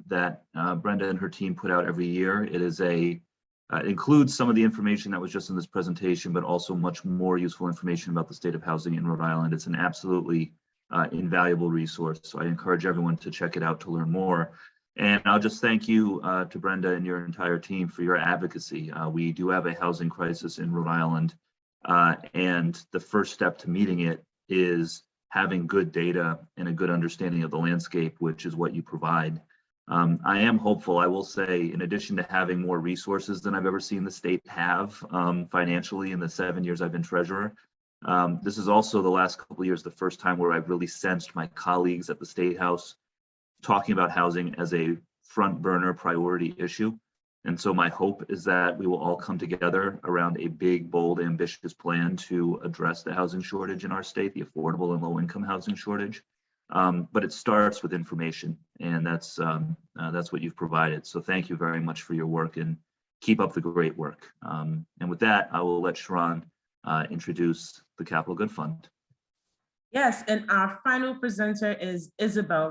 that Brenda and her team put out every year. It is includes some of the information that was just in this presentation, but also much more useful information about the state of housing in Rhode Island. It's an absolutely invaluable resource. So I encourage everyone to check it out to learn more. And I'll just thank you to Brenda and your entire team for your advocacy. We do have a housing crisis in Rhode Island, and the first step to meeting it is having good data and a good understanding of the landscape, which is what you provide. I am hopeful. I will say, in addition to having more resources than I've ever seen the state have financially in the 7 years I've been treasurer, this is also the last couple of years the first time where I've really sensed my colleagues at the State House talking about housing as a front burner priority issue. And so my hope is that we will all come together around a big, bold, ambitious plan to address the housing shortage in our state, the affordable and low income housing shortage. But it starts with information, and that's what you've provided. So thank you very much for your work, and keep up the great work. And with that, I will let Sharon introduce the Capital Good Fund. Yes, and our final presenter is Isabel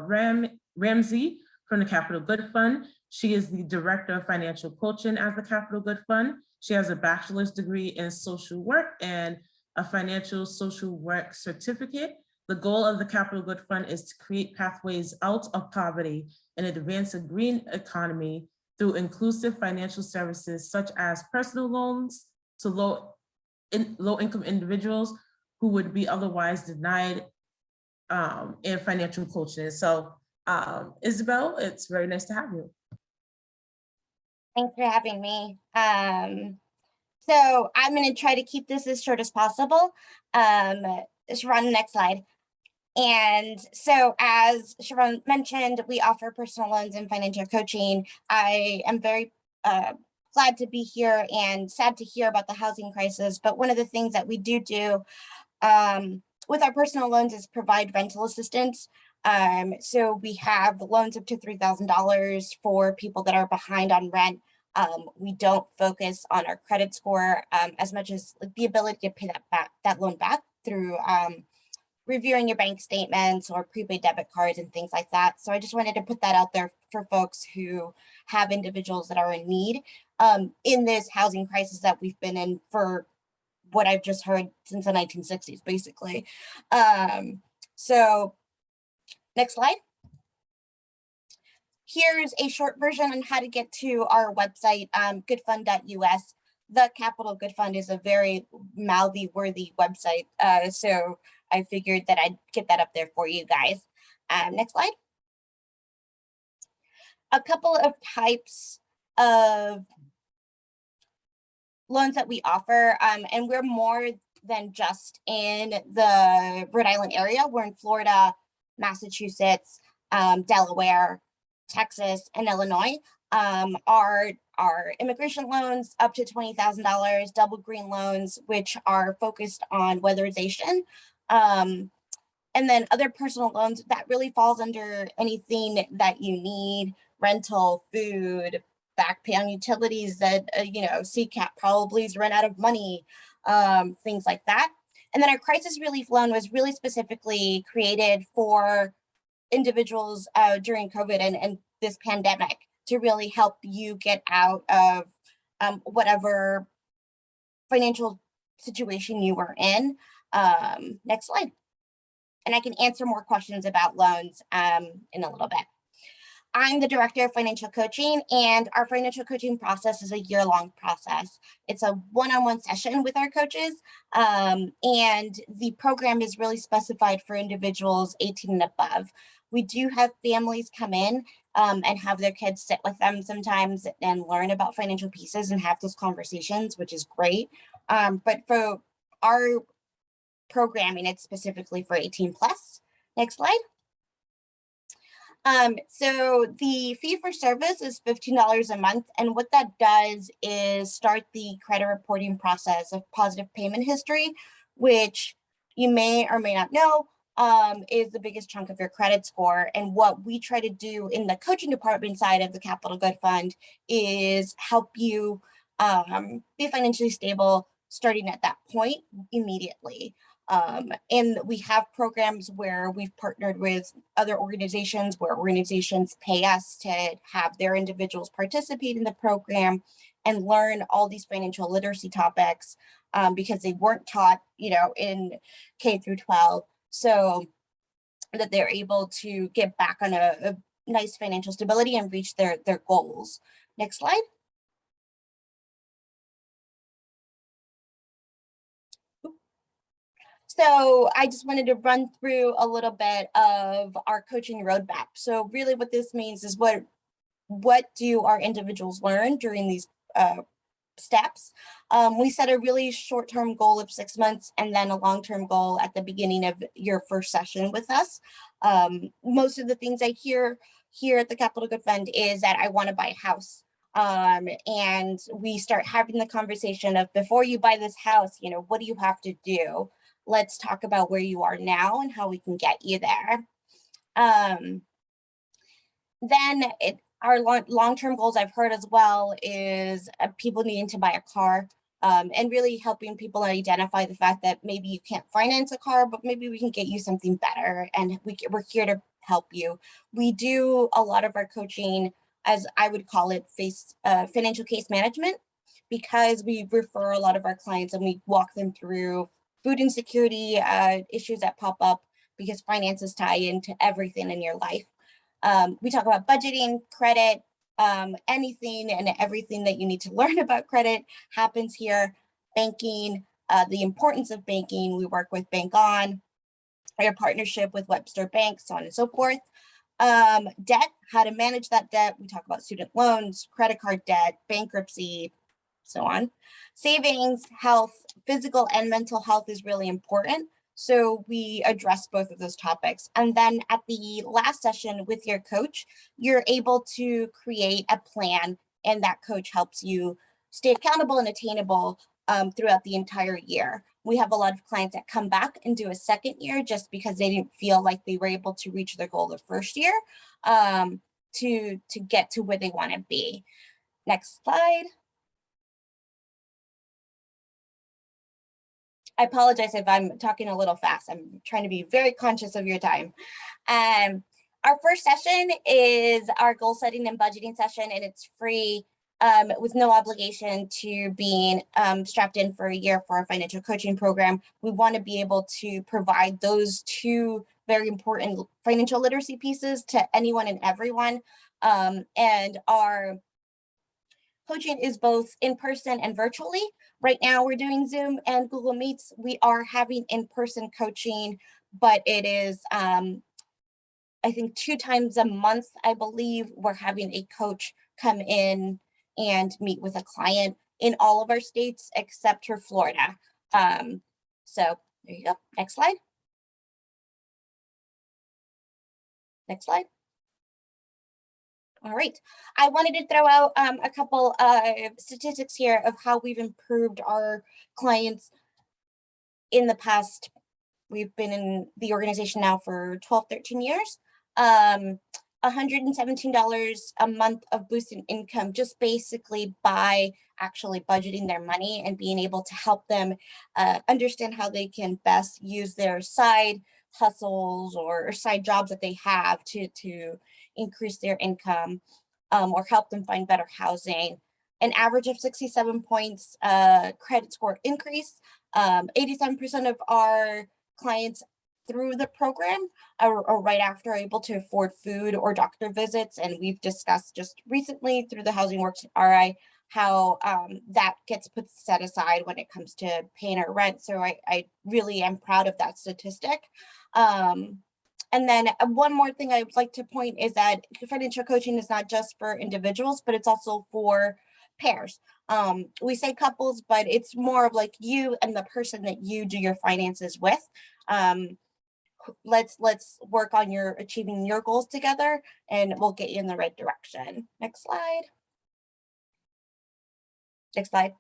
Ramsey from the Capital Good Fund. She is the Director of Financial Coaching at the Capital Good Fund. She has a bachelor's degree in social work and a financial social work certificate. The goal of the Capital Good Fund is to create pathways out of poverty and advance a green economy through inclusive financial services such as personal loans to low-income individuals who would be otherwise denied in financial coaching. So Isabel, it's very nice to have you. Thanks for having me. So I'm going to try to keep this as short as possible. Sharon, next slide. And so as Sharon mentioned, we offer personal loans and financial coaching. I am very glad to be here and sad to hear about the housing crisis. But one of the things that we do with our personal loans is provide rental assistance. So we have loans up to $3,000 for people that are behind on rent. We don't focus on our credit score as much as the ability to pay that loan back through reviewing your bank statements or prepaid debit cards and things like that. So I just wanted to put that out there for folks who have individuals that are in need in this housing crisis that we've been in for what I've just heard since the 1960s, basically. So next slide. Here's a short version on how to get to our website, goodfund.us. The Capital Good Fund is a very mouthy-worthy website, so I figured that I'd get that up there for you guys. Next slide. A couple of types of loans that we offer, and we're more than just in the Rhode Island area. We're in Florida, Massachusetts, Delaware, Texas, and Illinois. Our immigration loans up to $20,000, double green loans, which are focused on weatherization. And then other personal loans that really falls under anything that you need, rental, food, back pay on utilities that, CCAP probably run out of money, things like that. And then our crisis relief loan was really specifically created for individuals during COVID and this pandemic to really help you get out of whatever financial situation you were in. Next slide. And I can answer more questions about loans in a little bit. I'm the director of financial coaching, and our financial coaching process is a year-long process. It's a one-on-one session with our coaches, and the program is really specified for individuals 18 and above. We do have families come in and have their kids sit with them sometimes and learn about financial pieces and have those conversations, which is great. But for our programming, it's specifically for 18 plus. Next slide. So the fee for service is $15 a month. And what that does is start the credit reporting process of positive payment history, which you may or may not know is the biggest chunk of your credit score. And what we try to do in the coaching department side of the Capital Good Fund is help you be financially stable starting at that point immediately. And we have programs where we've partnered with other organizations where organizations pay us to have their individuals participate in the program and learn all these financial literacy topics because they weren't taught, in K through 12. So that they're able to get back on a nice financial stability and reach their goals. Next slide. So I just wanted to run through a little bit of our coaching roadmap. So really what this means is what do our individuals learn during these steps? We set a really short-term goal of 6 months and then a long-term goal at the beginning of your first session with us. Most of the things I hear here at the Capital Good Fund is that I want to buy a house. And we start having the conversation of before you buy this house, what do you have to do? Let's talk about where you are now and how we can get you there. Then our long-term goals I've heard as well is people needing to buy a car and really helping people identify the fact that maybe you can't finance a car, but maybe we can get you something better and we're here to help you. We do a lot of our coaching, as I would call it, financial case management, because we refer a lot of our clients and we walk them through food insecurity issues that pop up, because finances tie into everything in your life. We talk about budgeting, credit, anything and everything that you need to learn about credit happens here. Banking, the importance of banking. We work with Bank On, our partnership with Webster Bank, so on and so forth. Debt, how to manage that debt. We talk about student loans, credit card debt, bankruptcy, so on. Savings, health, physical and mental health is really important. So we address both of those topics. And then at the last session with your coach, you're able to create a plan, and that coach helps you stay accountable and attainable throughout the entire year. We have a lot of clients that come back and do a second year just because they didn't feel like they were able to reach their goal the first year to get to where they want to be. Next slide. I apologize if I'm talking a little fast. I'm trying to be very conscious of your time. Our first session is our goal setting and budgeting session, and it's free with no obligation to being strapped in for a year for our financial coaching program. We want to be able to provide those two very important financial literacy pieces to anyone and everyone. And our coaching is both in person and virtually. Right now we're doing Zoom and Google Meets. We are having in-person coaching, but it is, I think 2 times a month, I believe, we're having a coach come in and meet with a client in all of our states except for Florida. So there you go. Next slide. Next slide. All right, I wanted to throw out a couple of statistics here of how we've improved our clients in the past. We've been in the organization now for 12, 13 years. $117 a month of boosted income just basically by actually budgeting their money and being able to help them understand how they can best use their side hustles or side jobs that they have to increase their income or help them find better housing. An average of 67 points credit score increase. 87% of our clients through the program or right after are able to afford food or doctor visits. And we've discussed just recently through the Housing Works RI how that gets put set aside when it comes to paying our rent. So I really am proud of that statistic. And then one more thing I would like to point is that financial coaching is not just for individuals, but it's also for pairs. We say couples, but it's more of like you and the person that you do your finances with. Let's work on achieving your goals together, and we'll get you in the right direction. Next slide. Next slide.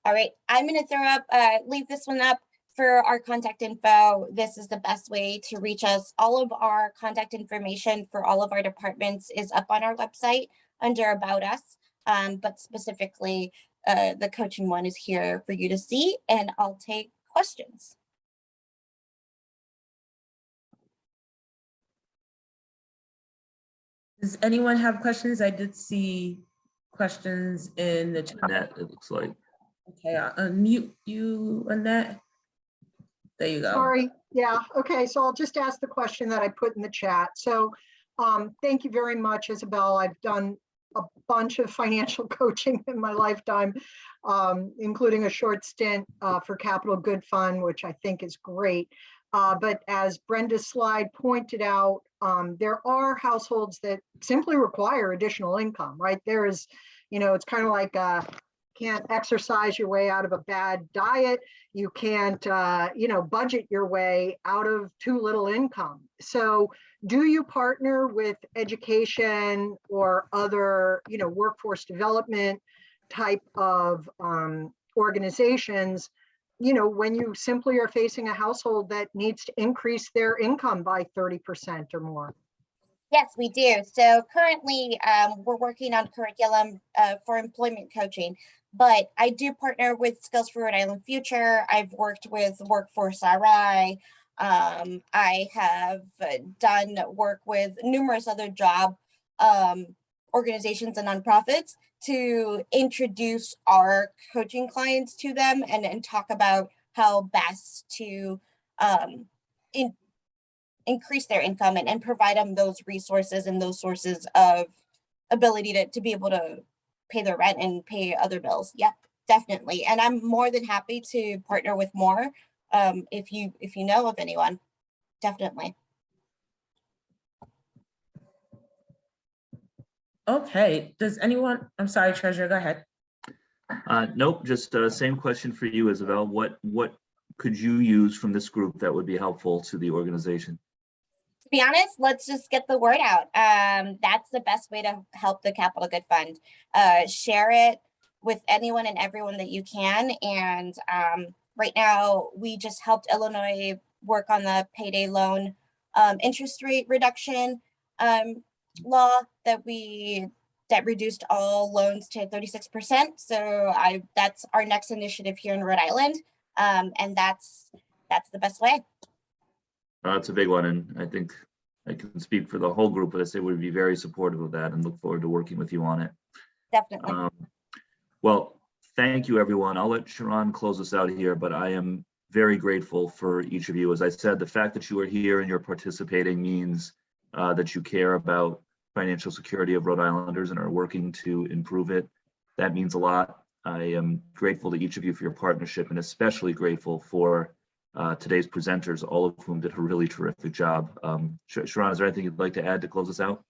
All right, I'm going to throw up, leave this one up for our contact info. This is the best way to reach us. All of our contact information for all of our departments is up on our website under About Us, but specifically the coaching one is here for you to see, and I'll take questions. Does anyone have questions? I did see questions in the chat. Annette, it looks like. Okay, I'll unmute you, Annette. There you go. Sorry. Yeah. Okay. So I'll just ask the question that I put in the chat. So thank you very much, Isabel. I've done a bunch of financial coaching in my lifetime, including a short stint for Capital Good Fund, which I think is great. But as Brenda's slide pointed out, there are households that simply require additional income, right? There is, it's kind of like can't exercise your way out of a bad diet. You can't, budget your way out of too little income. So do you partner with education or other, workforce development type of organizations, when you simply are facing a household that needs to increase their income by 30% or more? Yes, we do. So currently we're working on curriculum for employment coaching, but I do partner with Skills for Rhode Island Future. I've worked with Workforce RI. I have done work with numerous other job organizations and nonprofits to introduce our coaching clients to them and talk about how best to increase their income and provide them those resources and those sources of ability to be able to pay their rent and pay other bills. Yep, definitely. And I'm more than happy to partner with more if you know of anyone, definitely. Okay, does anyone, I'm sorry, Treasurer, go ahead. Nope, just same question for you, Isabel. What could you use from this group that would be helpful to the organization? To be honest, let's just get the word out. That's the best way to help the Capital Good Fund. Share it with anyone and everyone that you can. And right now, we just helped Illinois work on the payday loan interest rate reduction law that reduced all loans to 36%. So that's our next initiative here in Rhode Island. And that's the best way. That's a big one, and I think I can speak for the whole group, but I say we'd be very supportive of that and look forward to working with you on it. Definitely. Well, thank you, everyone. I'll let Sharon close us out here, but I am very grateful for each of you. As I said, the fact that you are here and you're participating means that you care about financial security of Rhode Islanders and are working to improve it. That means a lot. I am grateful to each of you for your partnership, and especially grateful for today's presenters, all of whom did a really terrific job. Sharon, is there anything you'd like to add to close us out?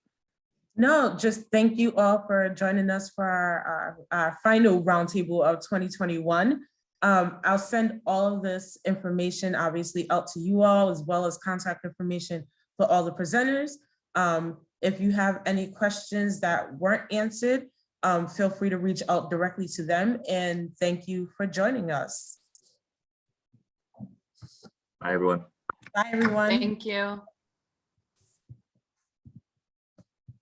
No, just thank you all for joining us for our final roundtable of 2021. I'll send all of this information obviously out to you all, as well as contact information for all the presenters. If you have any questions that weren't answered, feel free to reach out directly to them, and thank you for joining us. Bye, everyone. Bye, everyone. Thank you.